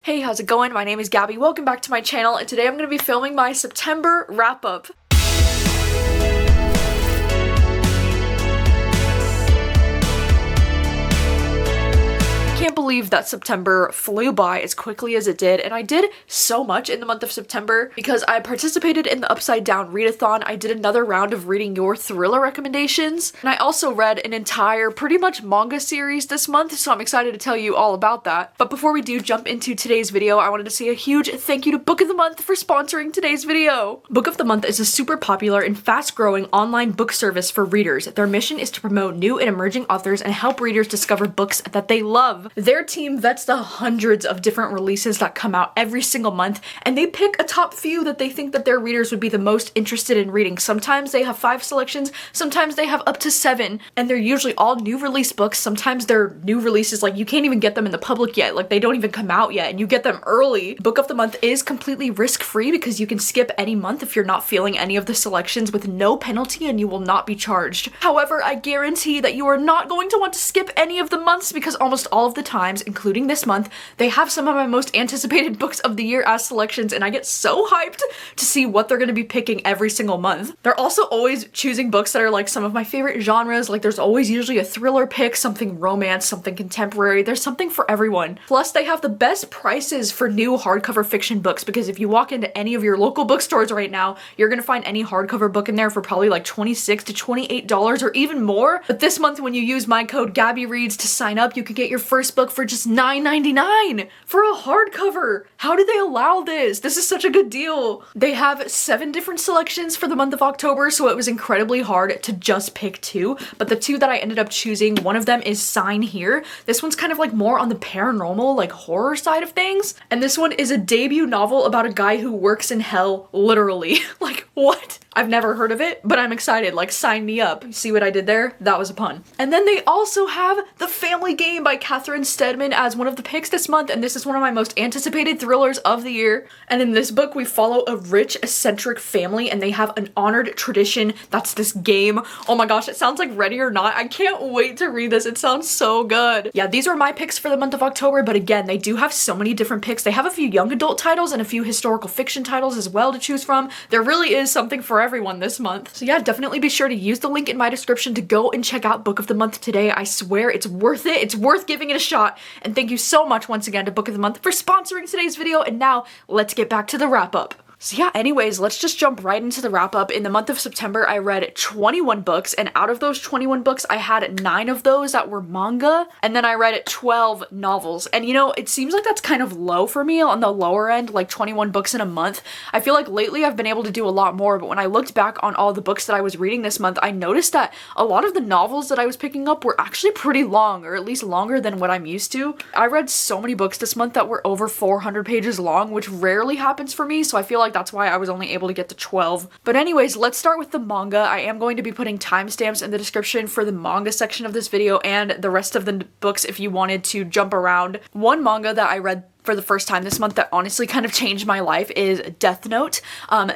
Hey, how's it going? My name is Gabby. Welcome back to my channel, and today I'm going to be filming my September wrap-up. Can't believe that September flew by as quickly as it did, and I did so much in the month of September because I participated in the Upside Down readathon. I did another round of reading your thriller recommendations, and I also read an entire pretty much manga series this month, so I'm excited to tell you all about that. But before we do jump into today's video, I wanted to say a huge thank you to Book of the Month for sponsoring today's video. Book of the Month is a super popular and fast-growing online book service for readers. Their mission is to promote new and emerging authors and help readers discover books that they love. Their team vets the hundreds of different releases that come out every single month, and they pick a top few that they think that their readers would be the most interested in reading. Sometimes they have 5 selections, sometimes they have up to 7, and they're usually all new release books. Sometimes they're new releases, like you can't even get them in the public yet, like they don't even come out yet, and you get them early. Book of the Month is completely risk-free because you can skip any month if you're not feeling any of the selections with no penalty, and you will not be charged. However, I guarantee that you are not going to want to skip any of the months because almost all of the times, including this month, they have some of my most anticipated books of the year as selections, and I get so hyped to see what they're going to be picking every single month. They're also always choosing books that are like some of my favorite genres. Like there's always usually a thriller pick, something romance, something contemporary. There's something for everyone. Plus they have the best prices for new hardcover fiction books, because if you walk into any of your local bookstores right now, you're going to find any hardcover book in there for probably like $26 to $28 or even more. But this month, when you use my code gabbyreads to sign up, you can get your first book for just $9.99 for a hardcover. How did they allow this? This is such a good deal. They have 7 different selections for the month of October, so it was incredibly hard to just pick 2, but the 2 that I ended up choosing, one of them is Sign Here. This one's kind of like more on the paranormal, like horror side of things, and this one is a debut novel about a guy who works in hell, literally. Like, what? I've never heard of it, but I'm excited. Like, sign me up. See what I did there? That was a pun. And then they also have The Family Game by Catherine Steadman as one of the picks this month, and this is one of my most anticipated thrillers of the year. And in this book, we follow a rich, eccentric family, and they have an honored tradition. That's this game. Oh my gosh, it sounds like Ready or Not. I can't wait to read this. It sounds so good. Yeah, these are my picks for the month of October, but again, they do have so many different picks. They have a few young adult titles and a few historical fiction titles as well to choose from. There really is something for everyone this month. So yeah, definitely be sure to use the link in my description to go and check out Book of the Month today. I swear it's worth it. It's worth giving it a shot. And thank you so much once again to Book of the Month for sponsoring today's video. And now let's get back to the wrap up. So yeah, anyways, let's just jump right into the wrap up. In the month of September, I read 21 books, and out of those 21 books, I had 9 of those that were manga, and then I read 12 novels. And you know, it seems like that's kind of low for me on the lower end, like 21 books in a month. I feel like lately I've been able to do a lot more, but when I looked back on all the books that I was reading this month, I noticed that a lot of the novels that I was picking up were actually pretty long, or at least longer than what I'm used to. I read so many books this month that were over 400 pages long, which rarely happens for me, so I feel like that's why I was only able to get to 12. But anyways, let's start with the manga. I am going to be putting timestamps in the description for the manga section of this video and the rest of the books if you wanted to jump around. One manga that I read for the first time this month that honestly kind of changed my life is Death Note.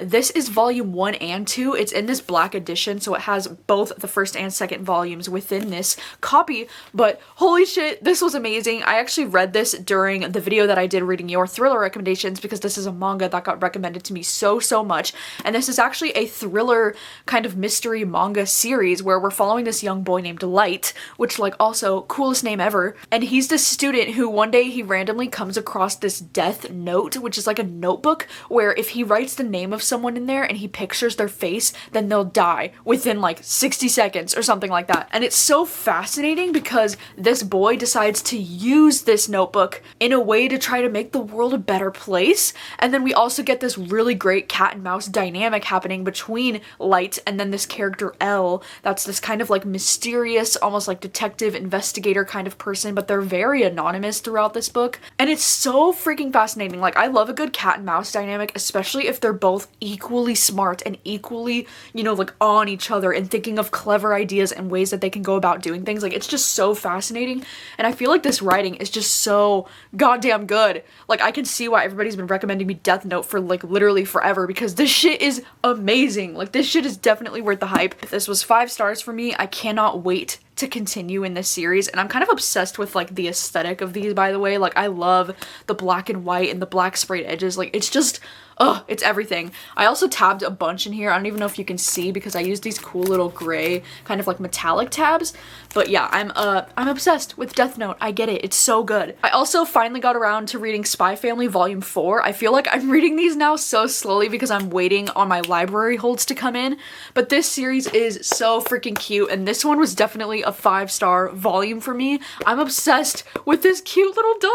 This is volume 1 and 2. It's in this black edition, so it has both the first and second volumes within this copy, but holy shit, this was amazing. I actually read this during the video that I did reading your thriller recommendations because this is a manga that got recommended to me so much, and this is actually a thriller kind of mystery manga series where we're following this young boy named Light, which like also coolest name ever, and he's this student who one day he randomly comes across this death note, which is like a notebook where if he writes the name of someone in there and he pictures their face, then they'll die within like 60 seconds or something like that. And it's so fascinating because this boy decides to use this notebook in a way to try to make the world a better place. And then we also get this really great cat and mouse dynamic happening between Light and then this character L, that's this kind of like mysterious, almost like detective investigator kind of person, but they're very anonymous throughout this book. And it's so freaking fascinating. Like, I love a good cat and mouse dynamic, especially if they're both equally smart and equally, you know, like on each other and thinking of clever ideas and ways that they can go about doing things. Like, it's just so fascinating. And I feel like this writing is just so goddamn good. Like, I can see why everybody's been recommending me Death Note for like literally forever, because this shit is amazing. Like, this shit is definitely worth the hype. This was 5 stars for me. I cannot wait to continue in this series, and I'm kind of obsessed with like the aesthetic of these, by the way. Like I love the black and white and the black sprayed edges. Like it's just, oh, it's everything. I also tabbed a bunch in here. I don't even know if you can see because I use these cool little gray kind of like metallic tabs. But yeah, I'm obsessed with Death Note. I get it. It's so good. I also finally got around to reading Spy Family Volume 4. I feel like I'm reading these now so slowly because I'm waiting on my library holds to come in. But this series is so freaking cute, and this one was definitely a 5-star volume for me. I'm obsessed with this cute little dog.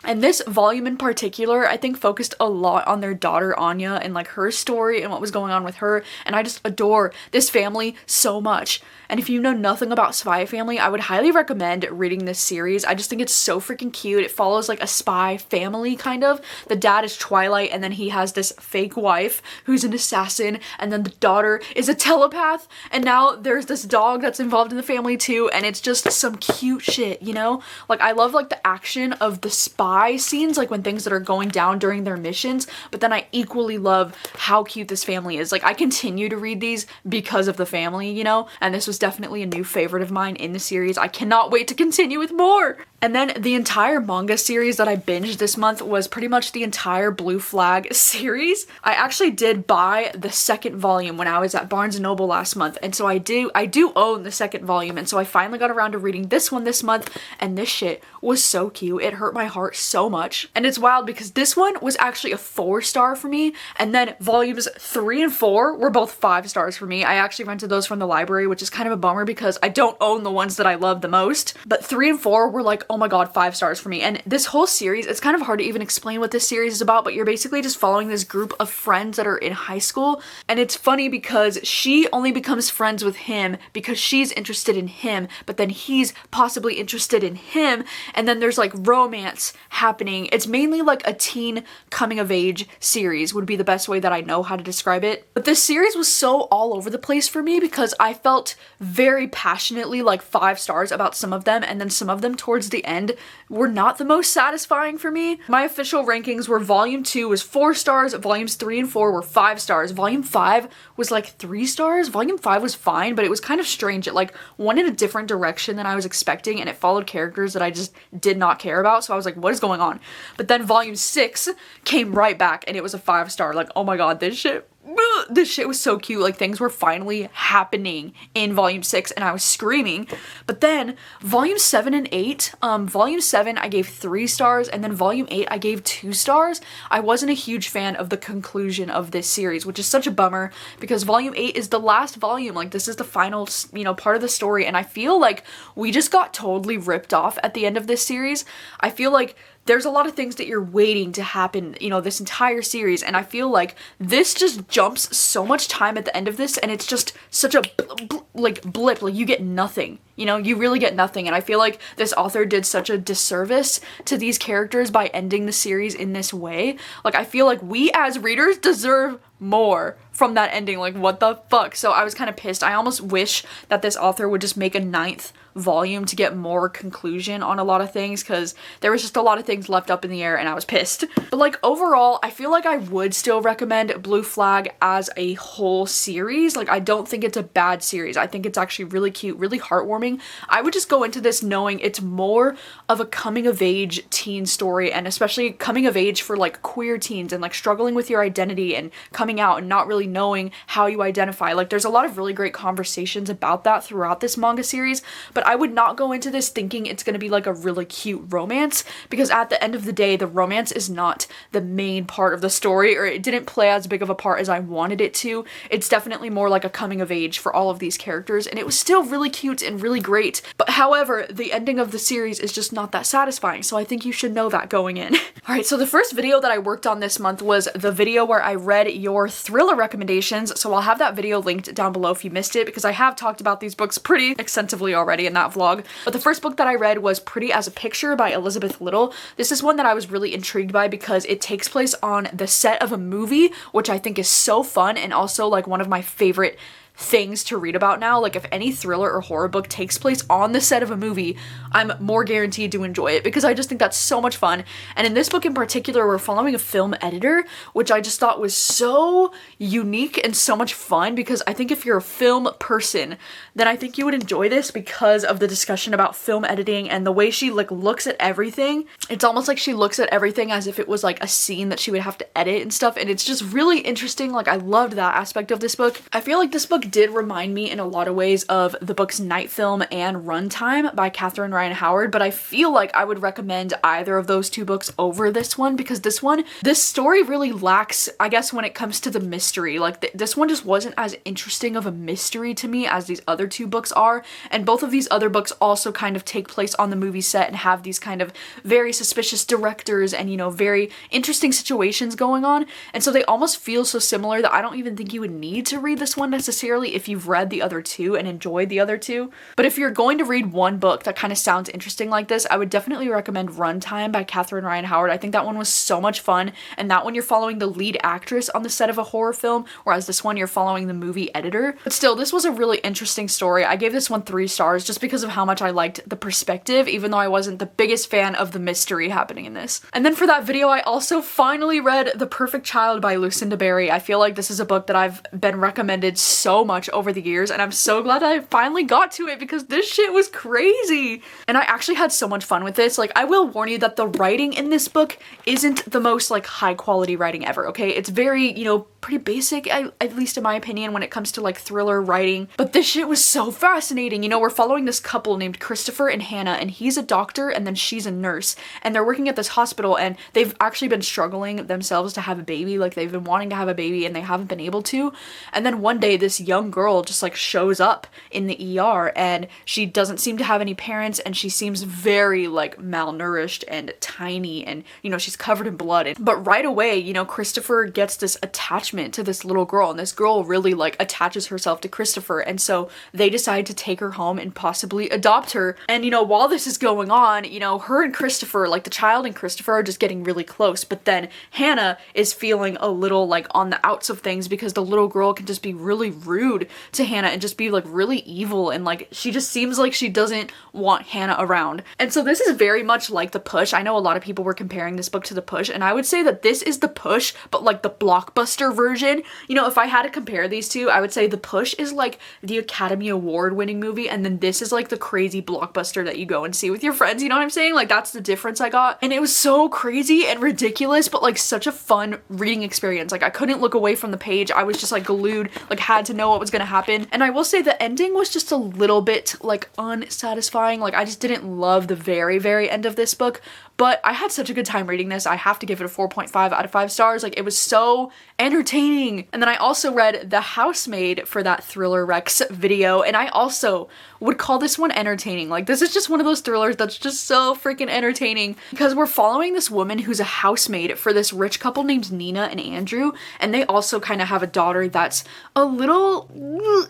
And this volume in particular, I think focused a lot on their daughter Anya and like her story and what was going on with her. And I just adore this family so much. And if you know nothing about Spy Family, I would highly recommend reading this series. I just think it's so freaking cute. It follows like a spy family kind of. The dad is Twilight, and then he has this fake wife who's an assassin, and then the daughter is a telepath, and now there's this dog that's involved in the family too, and it's just some cute shit, you know? Like I love like the action of the spy scenes, like when things that are going down during their missions, but then I equally love how cute this family is. Like I continue to read these because of the family, you know? And this was definitely a new favorite of mine in the series. I cannot wait to continue with more. And then the entire manga series that I binged this month was pretty much the entire Blue Flag series. I actually did buy the second volume when I was at Barnes & Noble last month, and so I do own the second volume, and so I finally got around to reading this one this month, and this shit was so cute. It hurt my heart so much. And it's wild because this one was actually a 4-star for me, and then volumes 3 and 4 were both 5 stars for me. I actually rented those from the library, which is kind of a bummer because I don't own the ones that I love the most, but 3 and 4 were like, oh my god, 5 stars for me. And this whole series, it's kind of hard to even explain what this series is about, but you're basically just following this group of friends that are in high school. And it's funny because she only becomes friends with him because she's interested in him, but then he's possibly interested in him, and then there's like romance happening. It's mainly like a teen coming of age series would be the best way that I know how to describe it. But this series was so all over the place for me because I felt very passionately like 5 stars about some of them, and then some of them towards the end were not the most satisfying for me. My official rankings were volume 2 was 4 stars, volumes 3 and 4 were 5 stars, volume 5 was like 3 stars, volume 5 was fine, but it was kind of strange. It like went in a different direction than I was expecting, and it followed characters that I just did not care about, so I was like, what is going on? But then volume 6 came right back, and it was a 5-star. Like, oh my god, this shit was so cute. Like things were finally happening in volume 6 and I was screaming. But then volume 7 and 8, volume 7 I gave 3 stars, and then volume 8 I gave 2 stars. I wasn't a huge fan of the conclusion of this series, which is such a bummer because volume 8 is the last volume. Like this is the final, you know, part of the story, and I feel like we just got totally ripped off at the end of this series. I feel like there's a lot of things that you're waiting to happen, you know, this entire series, and I feel like this just jumps so much time at the end of this, and it's just such a blip, like you get nothing, you know, you really get nothing. And I feel like this author did such a disservice to these characters by ending the series in this way. Like I feel like we as readers deserve more from that ending. Like what the fuck? So I was kind of pissed. I almost wish that this author would just make a 9th volume to get more conclusion on a lot of things, because there was just a lot of things left up in the air and I was pissed. But like overall, I feel like I would still recommend Blue Flag as a whole series. Like I don't think it's a bad series. I think it's actually really cute, really heartwarming. I would just go into this knowing it's more of a coming of age teen story, and especially coming of age for like queer teens and like struggling with your identity and coming out and not really knowing how you identify. Like there's a lot of really great conversations about that throughout this manga series, but I would not go into this thinking it's going to be like a really cute romance, because at the end of the day, the romance is not the main part of the story, or it didn't play as big of a part as I wanted it to. It's definitely more like a coming of age for all of these characters, and it was still really cute and really great. But however, the ending of the series is just not that satisfying, so I think you should know that going in. Alright, so the first video that I worked on this month was the video where I read your thriller recommendations, so I'll have that video linked down below if you missed it, because I have talked about these books pretty extensively already in that vlog. But the first book that I read was Pretty as a Picture by Elizabeth Little. This is one that I was really intrigued by because it takes place on the set of a movie, which I think is so fun, and also like one of my favorite things to read about now. Like if any thriller or horror book takes place on the set of a movie, I'm more guaranteed to enjoy it because I just think that's so much fun. And in this book in particular, we're following a film editor, which I just thought was so unique and so much fun, because I think if you're a film person, then I think you would enjoy this because of the discussion about film editing and the way she like looks at everything. It's almost like she looks at everything as if it was like a scene that she would have to edit and stuff, and it's just really interesting. Like I loved that aspect of this book. I feel like this book did remind me in a lot of ways of the books Night Film and Runtime by Catherine Ryan Howard, but I feel like I would recommend either of those two books over this one, because this story really lacks, I guess, when it comes to the mystery. Like this one just wasn't as interesting of a mystery to me as these other two books are, and both of these other books also kind of take place on the movie set and have these kind of very suspicious directors and, you know, very interesting situations going on, and so they almost feel so similar that I don't even think you would need to read this one necessarily if you've read the other two and enjoyed the other two. But if you're going to read one book that kind of sounds interesting like this, I would definitely recommend Runtime by Catherine Ryan Howard. I think that one was so much fun, and that one you're following the lead actress on the set of a horror film, whereas this one you're following the movie editor. But still, this was a really interesting story. I gave this one 3 stars just because of how much I liked the perspective, even though I wasn't the biggest fan of the mystery happening in this. And then for that video, I also finally read The Perfect Child by Lucinda Berry. I feel like this is a book that I've been recommended so much over the years, and I'm so glad I finally got to it because this shit was crazy. And I actually had so much fun with this. Like, I will warn you that the writing in this book isn't the most like high quality writing ever, okay? It's very, you know, pretty basic, at least in my opinion, when it comes to like thriller writing. But this shit was so fascinating. You know, we're following this couple named Christopher and Hannah, and he's a doctor and then she's a nurse, and they're working at this hospital, and they've actually been struggling themselves to have a baby. Like, they've been wanting to have a baby and they haven't been able to. And then one day this young girl just like shows up in the ER, and she doesn't seem to have any parents, and she seems very like malnourished and tiny, and you know, she's covered in blood. But right away, you know, Christopher gets this attachment to this little girl, and this girl really like attaches herself to Christopher, and so they decide to take her home and possibly adopt her. And you know, while this is going on, you know, her and Christopher, like the child and Christopher, are just getting really close. But then Hannah is feeling a little like on the outs of things because the little girl can just be really rude to Hannah and just be like really evil, and like she just seems like she doesn't want Hannah around. And so this is very much like The Push. I know a lot of people were comparing this book to The Push, and I would say that this is The Push, but like the blockbuster version. You know, if I had to compare these two, I would say The Push is like the Academy Award winning movie, and then this is like the crazy blockbuster that you go and see with your friends, you know what I'm saying? Like, that's the difference I got. And it was so crazy and ridiculous, but like such a fun reading experience. Like, I couldn't look away from the page. I was just like glued, like had to know what was gonna happen. And I will say the ending was just a little bit like unsatisfying. Like, I just didn't love the very, very end of this book, but I had such a good time reading this. I have to give it a 4.5 out of 5 stars. Like, it was so entertaining. And then I also read The Housemaid for that Thriller Rex video, and I also would call this one entertaining. Like, this is just one of those thrillers that's just so freaking entertaining, because we're following this woman who's a housemaid for this rich couple named Nina and Andrew, and they also kind of have a daughter that's a little,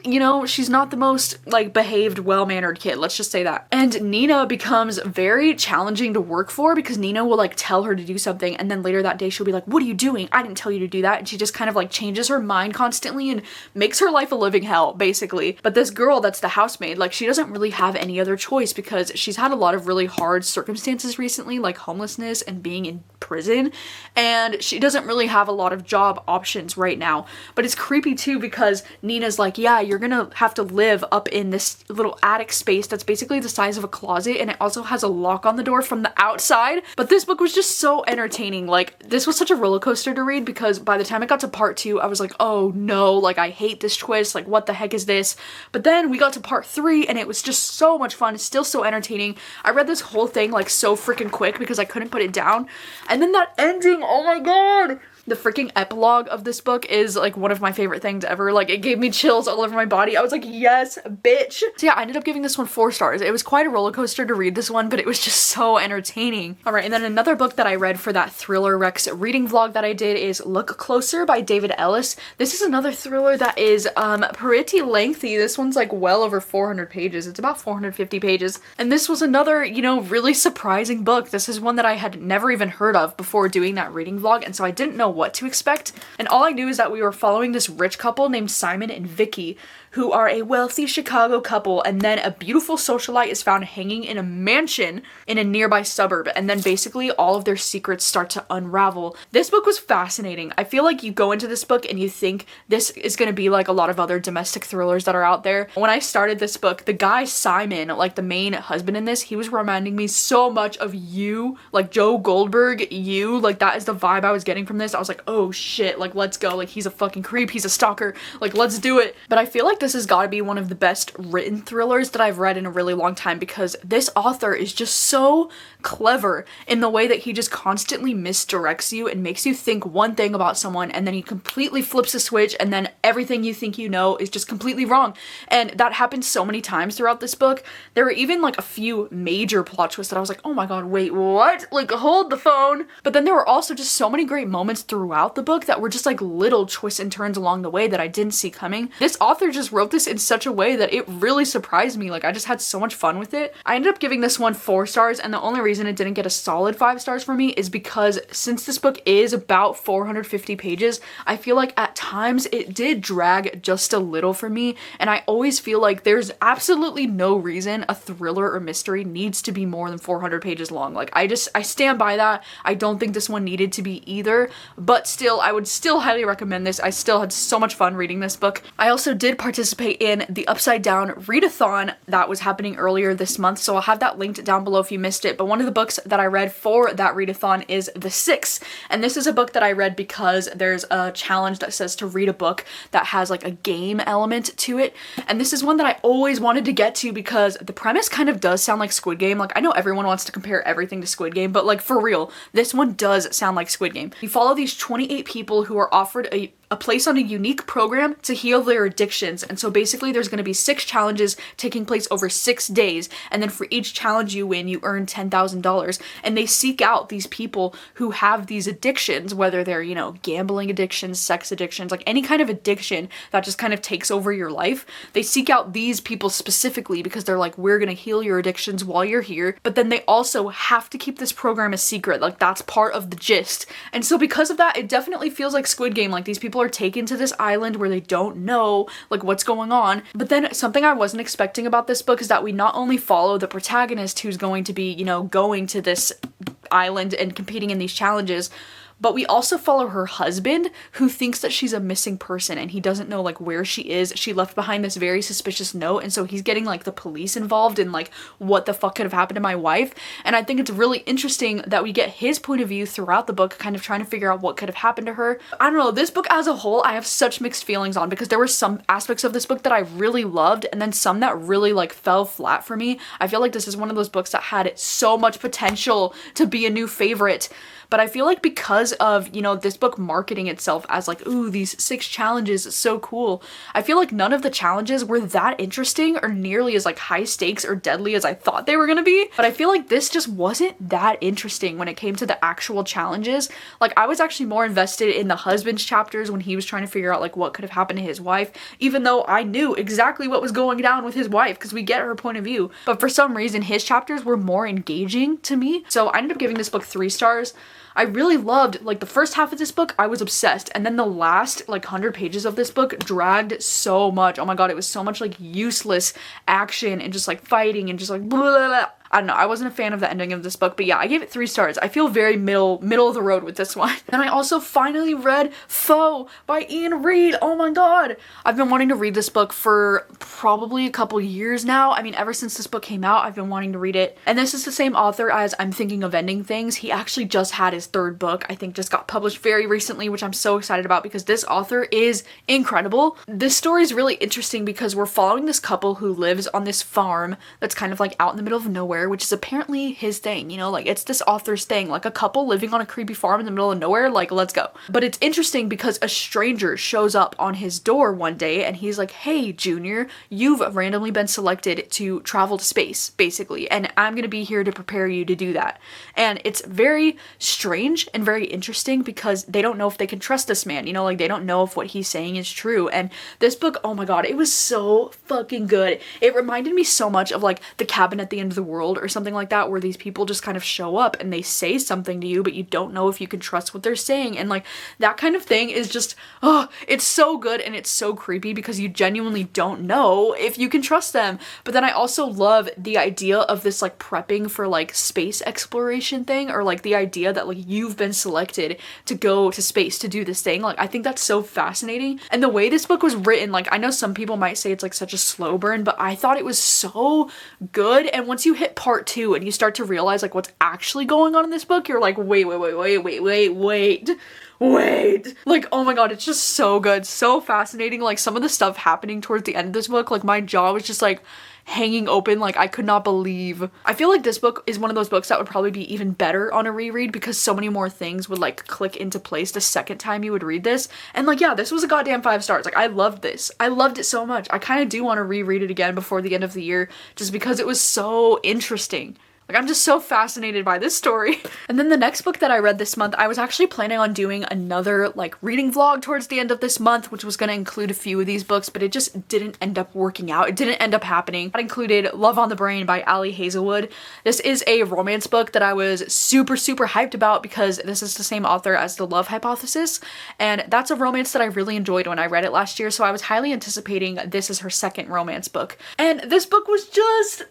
you know, she's not the most like behaved, well-mannered kid, let's just say that. And Nina becomes very challenging to work for, because Nina will like tell her to do something, and then later that day she'll be like, "What are you doing? I didn't tell you to do that." And she just kind of like changes her mind constantly and makes her life a living hell, basically. But this girl that's the housemaid, like, she doesn't really have any other choice because she's had a lot of really hard circumstances recently, like homelessness and being in prison, and she doesn't really have a lot of job options right now. But it's creepy too, because Nina's like, "Yeah, you're gonna have to live up in this little attic space that's basically the size of a closet, and it also has a lock on the door from the outside." But this book was just so entertaining. Like, this was such a roller coaster to read, because by the time I got to part 2, I was like, oh no, like, I hate this twist, like, what the heck is this? But then we got to part 3, and it was just so much fun. It's still so entertaining. I read this whole thing like so freaking quick because I couldn't put it down. And then that ending, oh my god! The freaking epilogue of this book is like one of my favorite things ever. Like, it gave me chills all over my body. I was like, yes, bitch. So yeah, I ended up giving this one 4 stars. It was quite a roller coaster to read this one, but it was just so entertaining. All right, and then another book that I read for that Thriller Rex reading vlog that I did is Look Closer by David Ellis. This is another thriller that is pretty lengthy. This one's like well over 400 pages. It's about 450 pages. And this was another, you know, really surprising book. This is one that I had never even heard of before doing that reading vlog, and so I didn't know what to expect. And all I knew is that we were following this rich couple named Simon and Vicky, who are a wealthy Chicago couple, and then a beautiful socialite is found hanging in a mansion in a nearby suburb, and then basically all of their secrets start to unravel. This book was fascinating. I feel like you go into this book and you think this is going to be like a lot of other domestic thrillers that are out there. When I started this book, the guy Simon, like the main husband in this, he was reminding me so much of You, like Joe Goldberg, You, like that is the vibe I was getting from this. I was like, oh shit, like let's go, like he's a fucking creep, he's a stalker, like let's do it. But I feel like this has got to be one of the best written thrillers that I've read in a really long time, because this author is just so clever in the way that he just constantly misdirects you and makes you think one thing about someone, and then he completely flips a switch, and then everything you think you know is just completely wrong. And that happens so many times throughout this book. There were even like a few major plot twists that I was like, oh my god, wait, what? Like, hold the phone. But then there were also just so many great moments throughout the book that were just like little twists and turns along the way that I didn't see coming. This author just wrote this in such a way that it really surprised me. Like, I just had so much fun with it. I ended up giving this one 4 stars, and the only reason it didn't get a solid 5 stars for me is because since this book is about 450 pages, I feel like at times it did drag just a little for me, and I always feel like there's absolutely no reason a thriller or mystery needs to be more than 400 pages long. Like, I stand by that. I don't think this one needed to be either, but still, I would still highly recommend this. I still had so much fun reading this book. I also did participate in the Upside Down readathon that was happening earlier this month, so I'll have that linked down below if you missed it. But one of the books that I read for that readathon is The Six, and this is a book that I read because there's a challenge that says to read a book that has like a game element to it, and this is one that I always wanted to get to because the premise kind of does sound like Squid Game. Like, I know everyone wants to compare everything to Squid Game, but like for real, this one does sound like Squid Game. You follow these 28 people who are offered a place on a unique program to heal their addictions. And so basically there's going to be 6 challenges taking place over 6 days, and then for each challenge you win, you earn $10,000. And they seek out these people who have these addictions, whether they're, you know, gambling addictions, sex addictions, like any kind of addiction that just kind of takes over your life. They seek out these people specifically because they're like, we're going to heal your addictions while you're here. But then they also have to keep this program a secret. Like, that's part of the gist. And so because of that, it definitely feels like Squid Game. Like, these people are taken to this island where they don't know like what's going on. But then something I wasn't expecting about this book is that we not only follow the protagonist who's going to be, you know, going to this island and competing in these challenges, but we also follow her husband, who thinks that she's a missing person and he doesn't know like where she is. She left behind this very suspicious note, and so he's getting like the police involved in like what the fuck could have happened to my wife. And I think it's really interesting that we get his point of view throughout the book, kind of trying to figure out what could have happened to her. I don't know, this book as a whole I have such mixed feelings on, because there were some aspects of this book that I really loved and then some that really like fell flat for me. I feel like this is one of those books that had so much potential to be a new favorite. But I feel like because of, you know, this book marketing itself as like, ooh, these 6 challenges, so cool, I feel like none of the challenges were that interesting or nearly as like high stakes or deadly as I thought they were gonna be. But I feel like this just wasn't that interesting when it came to the actual challenges. Like, I was actually more invested in the husband's chapters when he was trying to figure out like what could have happened to his wife, even though I knew exactly what was going down with his wife because we get her point of view. But for some reason his chapters were more engaging to me, so I ended up giving this book 3 stars. I really loved, like, the first half of this book, I was obsessed, and then the last, like, 100 pages of this book dragged so much. Oh my god, it was so much, like, useless action and just, like, fighting and just, like, blah, blah, blah. I don't know, I wasn't a fan of the ending of this book, but yeah, I gave it 3 stars. I feel very middle of the road with this one. Then I also finally read Foe by Ian Reid. Oh my god! I've been wanting to read this book for probably a couple years now. I mean, ever since this book came out, I've been wanting to read it. And this is the same author as I'm Thinking of Ending Things. He actually just had his 3rd book, I think just got published very recently, which I'm so excited about because this author is incredible. This story is really interesting because we're following this couple who lives on this farm that's kind of like out in the middle of nowhere, which is apparently his thing, you know, like it's this author's thing, like a couple living on a creepy farm in the middle of nowhere, like let's go. But it's interesting because a stranger shows up on his door one day and he's like, hey Junior, you've randomly been selected to travel to space, basically, and I'm gonna be here to prepare you to do that. And it's very strange and very interesting because they don't know if they can trust this man, you know, like they don't know if what he's saying is true. And this book, oh my god, it was so fucking good. It reminded me so much of like The Cabin at the End of the World, World or something like that, where these people just kind of show up and they say something to you, but you don't know if you can trust what they're saying. And like that kind of thing is just, oh, it's so good and it's so creepy because you genuinely don't know if you can trust them. But then I also love the idea of this like prepping for like space exploration thing, or like the idea that like you've been selected to go to space to do this thing. Like I think that's so fascinating. And the way this book was written, like I know some people might say it's like such a slow burn, but I thought it was so good. And once you hit part 2 and you start to realize like what's actually going on in this book, you're like, wait. Like, oh my god, it's just so good, so fascinating. Like some of the stuff happening towards the end of this book, like my jaw was just like hanging open, like I could not believe. I feel like this book is one of those books that would probably be even better on a reread because so many more things would like click into place the second time you would read this. And like, yeah, this was a goddamn 5 stars. Like I loved this. I loved it so much. I kind of do want to reread it again before the end of the year just because it was so interesting. Like, I'm just so fascinated by this story. And then the next book that I read this month, I was actually planning on doing another like reading vlog towards the end of this month, which was going to include a few of these books, but it just didn't end up working out. It didn't end up happening. That included Love on the Brain by Ali Hazelwood. This is a romance book that I was super hyped about because this is the same author as The Love Hypothesis, and that's a romance that I really enjoyed when I read it last year, so I was highly anticipating this as her second romance book. And this book was just,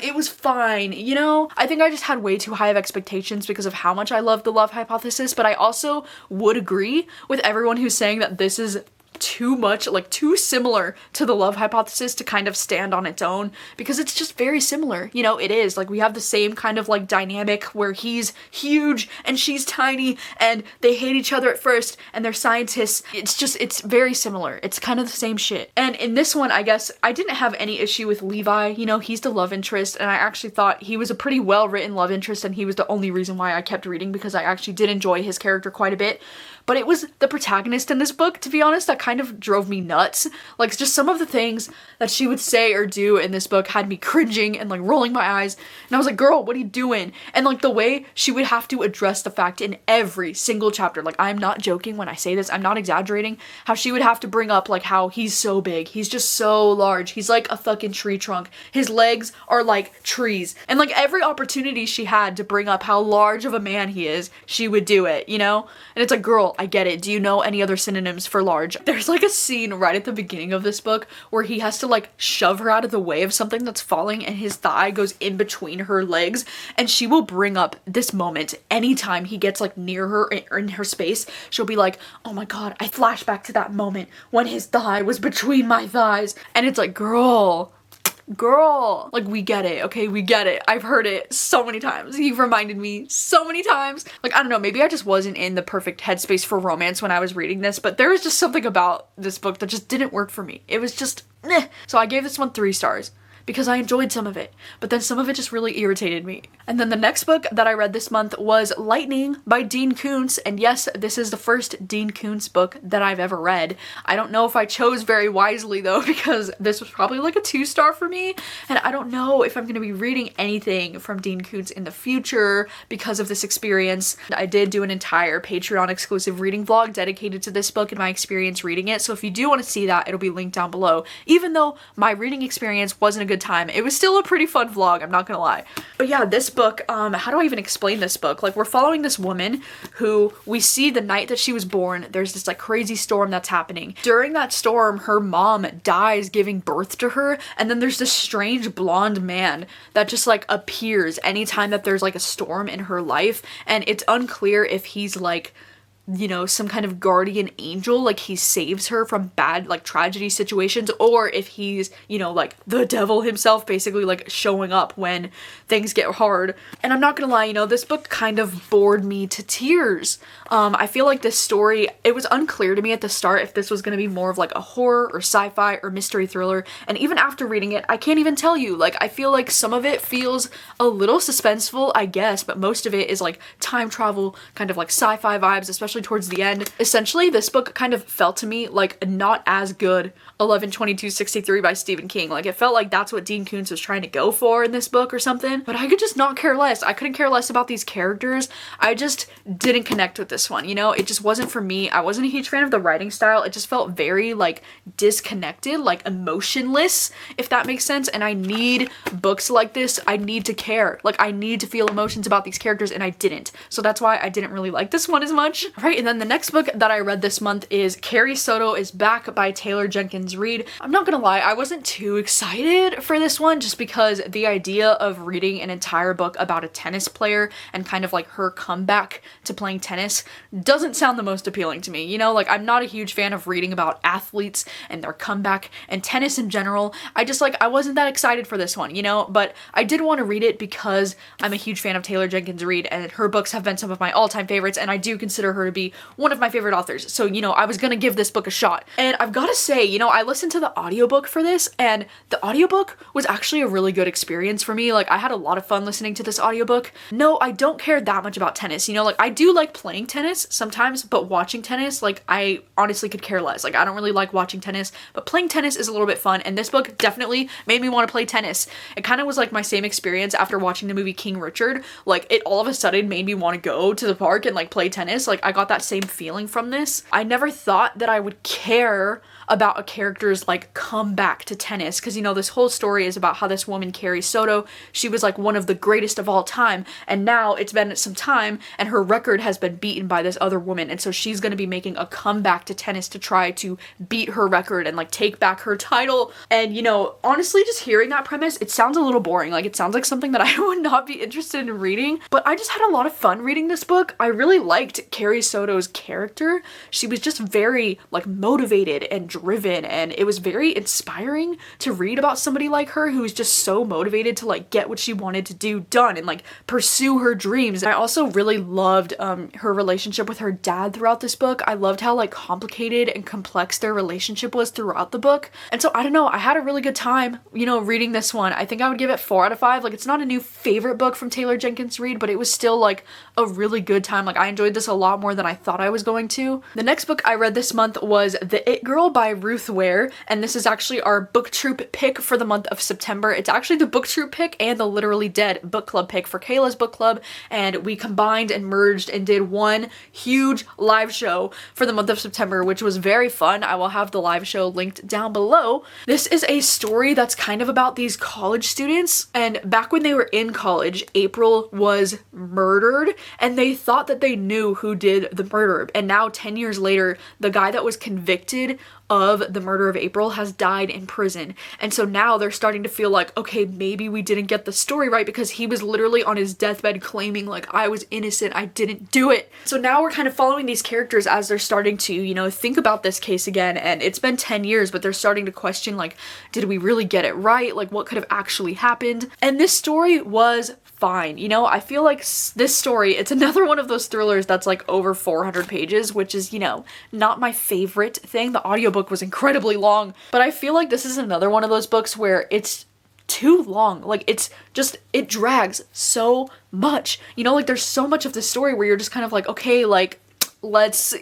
it was fine, you know? I think I just had way too high of expectations because of how much I love The Love Hypothesis, but I also would agree with everyone who's saying that this is too much, like too similar to The Love Hypothesis to kind of stand on its own, because it's just very similar. You know, it is like we have the same kind of like dynamic where he's huge and she's tiny and they hate each other at first and they're scientists. It's very similar. It's kind of the same shit. And in this one, I guess I didn't have any issue with Levi. You know, he's the love interest, and I actually thought he was a pretty well written love interest, and he was the only reason why I kept reading, because I actually did enjoy his character quite a bit. But it was the protagonist in this book, to be honest, that kind of drove me nuts. Like, just some of the things that she would say or do in this book had me cringing and like rolling my eyes. And I was like, girl, what are you doing? And like the way she would have to address the fact in every single chapter, like I'm not joking when I say this, I'm not exaggerating, how she would have to bring up like how he's so big, he's just so large, he's like a fucking tree trunk, his legs are like trees. And like every opportunity she had to bring up how large of a man he is, she would do it, you know? And it's like, girl, I get it. Do you know any other synonyms for large? There's like a scene right at the beginning of this book where he has to like shove her out of the way of something that's falling, and his thigh goes in between her legs, and she will bring up this moment anytime he gets like near her or in her space. She'll be like, oh my god, I flash back to that moment when his thigh was between my thighs. And it's like, girl, like we get it, okay? We get it. I've heard it so many times. You've reminded me so many times. Like, I don't know, maybe I just wasn't in the perfect headspace for romance when I was reading this, but there was just something about this book that just didn't work for me. It was just, meh. So I gave this one 3 stars. Because I enjoyed some of it, but then some of it just really irritated me. And then the next book that I read this month was Lightning by Dean Koontz, and yes, this is the first Dean Koontz book that I've ever read. I don't know if I chose very wisely though, because this was probably like a 2-star for me, and I don't know if I'm going to be reading anything from Dean Koontz in the future because of this experience. I did do an entire Patreon exclusive reading vlog dedicated to this book and my experience reading it, so if you do want to see that, it'll be linked down below. Even though my reading experience wasn't a good time, it was still a pretty fun vlog, I'm not gonna lie. But yeah, this book, how do I even explain this book? Like, we're following this woman who we see the night that she was born, there's this like crazy storm that's happening. During that storm, her mom dies giving birth to her, and then there's this strange blonde man that just like appears anytime that there's like a storm in her life, and it's unclear if he's like, you know, some kind of guardian angel, like he saves her from bad like tragedy situations, or if he's, you know, like the devil himself basically like showing up when things get hard. And I'm not gonna lie, you know, this book kind of bored me to tears. I feel like this story, it was unclear to me at the start if this was gonna be more of like a horror or sci-fi or mystery thriller, and even after reading it, I can't even tell you. Like, I feel like some of it feels a little suspenseful, I guess, but most of it is like time travel, kind of like sci-fi vibes, especially especially towards the end. Essentially, this book kind of felt to me like a not as good 11/22/63 by Stephen King. Like, it felt like that's what Dean Koontz was trying to go for in this book or something, but I could just not care less. I couldn't care less about these characters. I just didn't connect with this one, you know? It just wasn't for me. I wasn't a huge fan of the writing style. It just felt very, like, disconnected, like, emotionless, if that makes sense, and I need books like this. I need to care. Like, I need to feel emotions about these characters, and I didn't. So that's why I didn't really like this one as much. All right, and then the next book that I read this month is Carrie Soto is Back by Taylor Jenkins Reid. I'm not gonna lie, I wasn't too excited for this one just because the idea of reading an entire book about a tennis player and kind of like her comeback to playing tennis doesn't sound the most appealing to me. You know, like, I'm not a huge fan of reading about athletes and their comeback and tennis in general. I wasn't that excited for this one, you know, but I did want to read it because I'm a huge fan of Taylor Jenkins Reid and her books have been some of my all-time favorites, and I do consider her to be one of my favorite authors. So, you know, I was gonna give this book a shot. And I've gotta say, you know, I listened to the audiobook for this, and the audiobook was actually a really good experience for me. Like, I had a lot of fun listening to this audiobook. No, I don't care that much about tennis, you know, like, I do like playing tennis sometimes, but watching tennis, like, I honestly could care less. Like, I don't really like watching tennis, but playing tennis is a little bit fun, and this book definitely made me want to play tennis. It kind of was like my same experience after watching the movie King Richard. Like, it all of a sudden made me want to go to the park and like play tennis. Like, I got that same feeling from this. I never thought that I would care about a character's like comeback to tennis, because, you know, this whole story is about how this woman Carrie Soto, she was like one of the greatest of all time, and now it's been some time and her record has been beaten by this other woman, and so she's going to be making a comeback to tennis to try to beat her record and like take back her title. And, you know, honestly, just hearing that premise, it sounds a little boring. Like, it sounds like something that I would not be interested in reading, but I just had a lot of fun reading this book. I really liked Carrie Soto's character. She was just very like motivated and driven, and it was very inspiring to read about somebody like her who was just so motivated to like get what she wanted to do done and like pursue her dreams. And I also really loved her relationship with her dad throughout this book. I loved how like complicated and complex their relationship was throughout the book. And so I don't know, I had a really good time, you know, reading this one. I think I would give it 4 out of 5. Like, it's not a new favorite book from Taylor Jenkins Reid, but it was still like a really good time. Like, I enjoyed this a lot more than I thought I was going to. The next book I read this month was The It Girl by Ruth Ware, and this is actually our book troop pick for the month of September. It's actually the book troop pick and the Literally Dead book club pick for Kayla's book club, and we combined and merged and did one huge live show for the month of September, which was very fun. I will have the live show linked down below. This is a story that's kind of about these college students, and back when they were in college, April was murdered, and they thought that they knew who did the murder, and now 10 years later, the guy that was convicted of the murder of April has died in prison. And so now they're starting to feel like, okay, maybe we didn't get the story right, because he was literally on his deathbed claiming like, I was innocent, I didn't do it. So now we're kind of following these characters as they're starting to, you know, think about this case again, and it's been 10 years, but they're starting to question like, did we really get it right? Like, what could have actually happened? And this story was fine. You know, I feel like this story, it's another one of those thrillers that's like over 400 pages, which is, you know, not my favorite thing. The audiobook was incredibly long, but I feel like this is another one of those books where it's too long. Like, it's just, it drags so much. You know, like, there's so much of the story where you're just kind of like, okay, like, let's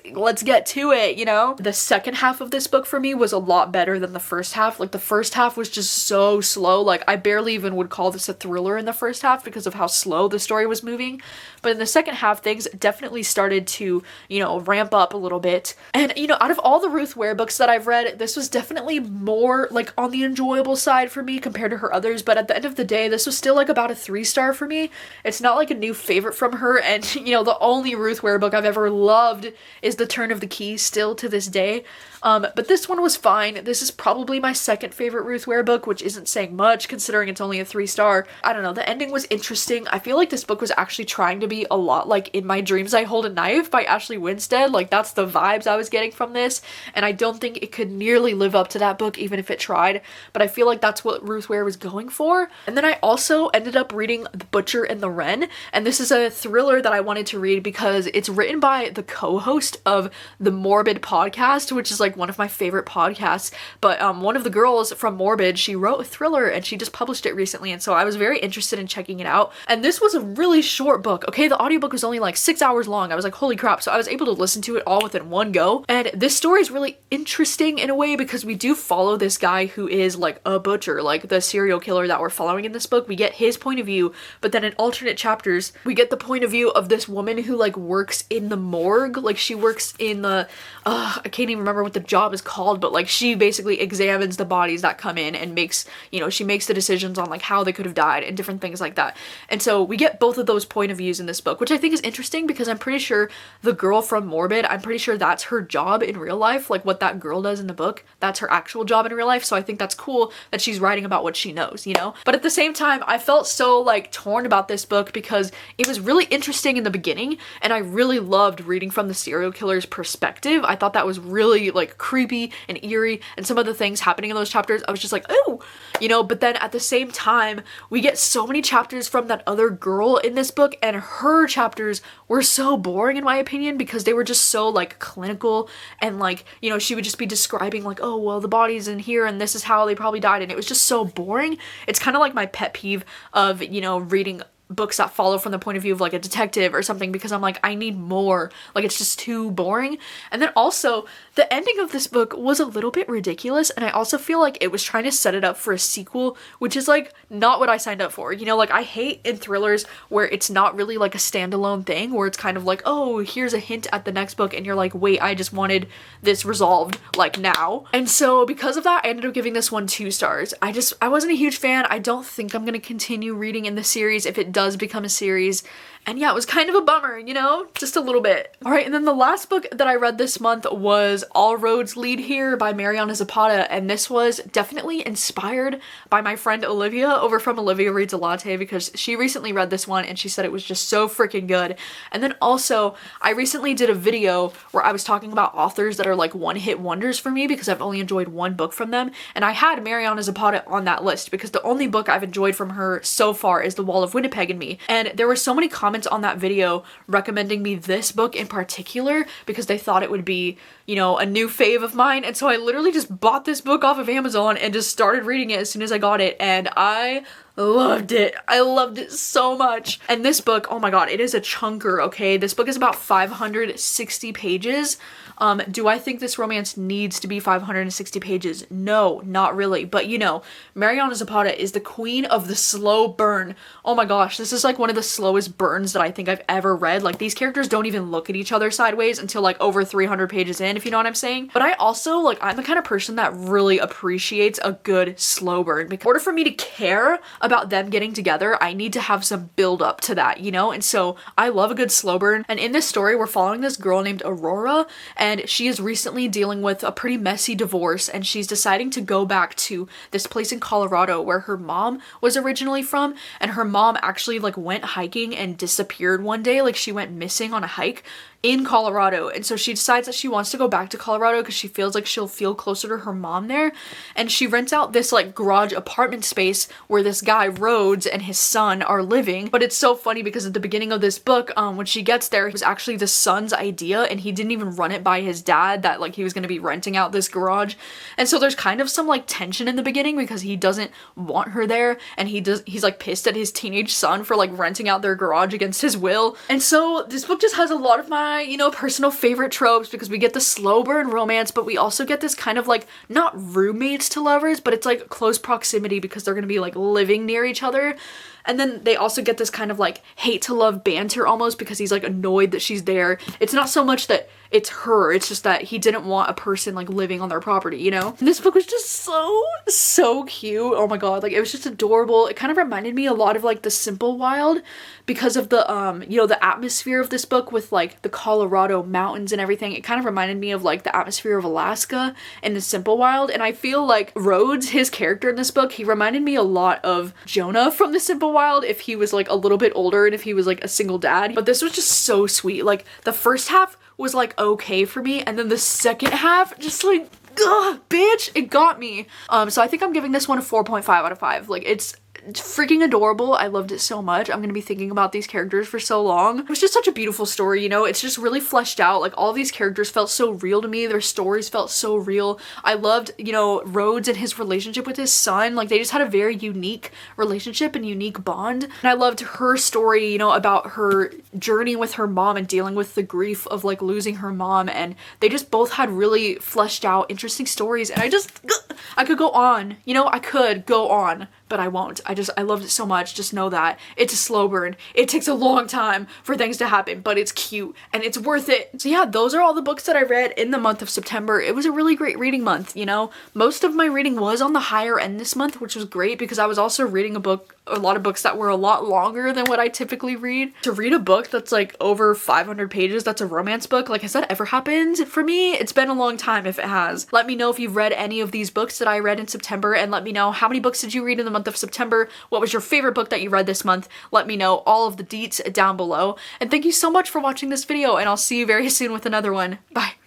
get to it, you know? The second half of this book for me was a lot better than the first half. Like, the first half was just so slow. Like, I barely even would call this a thriller in the first half because of how slow the story was moving. But in the second half, things definitely started to, you know, ramp up a little bit. And, you know, out of all the Ruth Ware books that I've read, this was definitely more, like, on the enjoyable side for me compared to her others. But at the end of the day, this was still, like, about a 3-star for me. It's not, like, a new favorite from her. And, you know, the only Ruth Ware book I've ever loved is The Turn of the Key still to this day. But this one was fine. This is probably my second favorite Ruth Ware book, which isn't saying much considering it's only a 3-star. I don't know, the ending was interesting. I feel like this book was actually trying to be a lot like In My Dreams I Hold a Knife by Ashley Winstead. Like, that's the vibes I was getting from this, and I don't think it could nearly live up to that book even if it tried, but I feel like that's what Ruth Ware was going for. And then I also ended up reading The Butcher and the Wren, and this is a thriller that I wanted to read because it's written by the co-host of the Morbid podcast, which is like one of my favorite podcasts. But one of the girls from Morbid, she wrote a thriller and she just published it recently, and so I was very interested in checking it out. And this was a really short book. Okay, the audiobook was only like 6 hours long. I was like, holy crap. So I was able to listen to it all within one go. And this story is really interesting in a way because we do follow this guy who is like a butcher, like the serial killer that we're following in this book. We get his point of view, but then in alternate chapters, we get the point of view of this woman who like works in the morgue. Like she works in the, I can't even remember what the job is called, but like she basically examines the bodies that come in and makes, you know, she makes the decisions on like how they could have died and different things like that. And so we get both of those point of views in this book, which I think is interesting because I'm pretty sure the girl from Morbid, I'm pretty sure that's her job in real life. Like what that girl does in the book, that's her actual job in real life. So I think that's cool that she's writing about what she knows, you know? But at the same time, I felt so like torn about this book because it was really interesting in the beginning and I really loved reading from the serial killer's perspective. I thought that was really like creepy and eerie, and some of the things happening in those chapters, I was just like, oh, you know? But then at the same time, we get so many chapters from that other girl in this book, and her chapters were so boring in my opinion because they were just so like clinical, and like, you know, she would just be describing like, oh, well, the body's in here and this is how they probably died, and it was just so boring. It's kind of like my pet peeve of, you know, reading books that follow from the point of view of like a detective or something, because I'm like, I need more. Like it's just too boring. And then also the ending of this book was a little bit ridiculous, and I also feel like it was trying to set it up for a sequel, which is like not what I signed up for. You know, like I hate in thrillers where it's not really like a standalone thing, where it's kind of like, oh, here's a hint at the next book and you're like, wait, I just wanted this resolved like now. And so because of that, I ended up giving this one 2 stars. I wasn't a huge fan. I don't think I'm gonna continue reading in the series if it does become a series. And yeah, it was kind of a bummer, you know, just a little bit. All right, and then the last book that I read this month was All Roads Lead Here by Mariana Zapata, and this was definitely inspired by my friend Olivia over from Olivia Reads a Latte, because she recently read this one and she said it was just so freaking good. And then also, I recently did a video where I was talking about authors that are like one-hit wonders for me because I've only enjoyed one book from them, and I had Mariana Zapata on that list because the only book I've enjoyed from her so far is The Wall of Winnipeg and Me. And there were so many comments on that video recommending me this book in particular because they thought it would be, you know, a new fave of mine. And so I literally just bought this book off of Amazon and just started reading it as soon as I got it, and I loved it. I loved it so much. And this book, oh my god, it is a chunker, okay? This book is about 560 pages. Do I think this romance needs to be 560 pages? No, not really. But you know, Mariana Zapata is the queen of the slow burn. Oh my gosh, this is like one of the slowest burns that I think I've ever read. Like these characters don't even look at each other sideways until like over 300 pages in, if you know what I'm saying. But I also, like, I'm the kind of person that really appreciates a good slow burn. In order for me to care about them getting together, I need to have some build up to that, you know? And so I love a good slow burn. And in this story, we're following this girl named Aurora, and she is recently dealing with a pretty messy divorce, and she's deciding to go back to this place in Colorado where her mom was originally from, and her mom actually like went hiking and disappeared one day. Like she went missing on a hike in Colorado, and so she decides that she wants to go back to Colorado because she feels like she'll feel closer to her mom there, and she rents out this like garage apartment space where this guy Rhodes and his son are living. But it's so funny because at the beginning of this book, when she gets there, it was actually the son's idea, and he didn't even run it by his dad that like he was going to be renting out this garage. And so there's kind of some like tension in the beginning because he doesn't want her there, and he's like pissed at his teenage son for like renting out their garage against his will. And so this book just has a lot of my, you know, personal favorite tropes because we get the slow burn romance, but we also get this kind of like not roommates to lovers, but it's like close proximity because they're gonna be like living near each other. And then they also get this kind of like hate to love banter almost because he's like annoyed that she's there. It's not so much that it's her, it's just that he didn't want a person like living on their property, you know? And this book was just so cute. Oh my god, like it was just adorable. It kind of reminded me a lot of like The Simple Wild because of the you know, the atmosphere of this book with like the Colorado mountains and everything. It kind of reminded me of like the atmosphere of Alaska in The Simple Wild. And I feel like Rhodes, his character in this book, he reminded me a lot of Jonah from The Simple Wild if he was like a little bit older and if he was like a single dad. But this was just so sweet. Like the first half was like okay for me, and then the second half just like, ugh, bitch, it got me. So I think I'm giving this one a 4.5 out of 5. Like it's freaking adorable. I loved it so much. I'm gonna be thinking about these characters for so long. It was just such a beautiful story, you know? It's just really fleshed out. Like, all these characters felt so real to me. Their stories felt so real. I loved, you know, Rhodes and his relationship with his son. Like, they just had a very unique relationship and unique bond. And I loved her story, you know, about her journey with her mom and dealing with the grief of like losing her mom. And they just both had really fleshed out, interesting stories. And I could go on, you know, I could go on, but I won't. I loved it so much. Just know that it's a slow burn. It takes a long time for things to happen, but it's cute and it's worth it. So yeah, those are all the books that I read in the month of September. It was a really great reading month, you know? Most of my reading was on the higher end this month, which was great because I was also reading a lot of books that were a lot longer than what I typically read. To read a book that's like over 500 pages, that's a romance book, like, has that ever happened for me? It's been a long time if it has. Let me know if you've read any of these books that I read in September, and let me know how many books did you read in the month of September? What was your favorite book that you read this month? Let me know all of the deets down below. And thank you so much for watching this video, and I'll see you very soon with another one. Bye.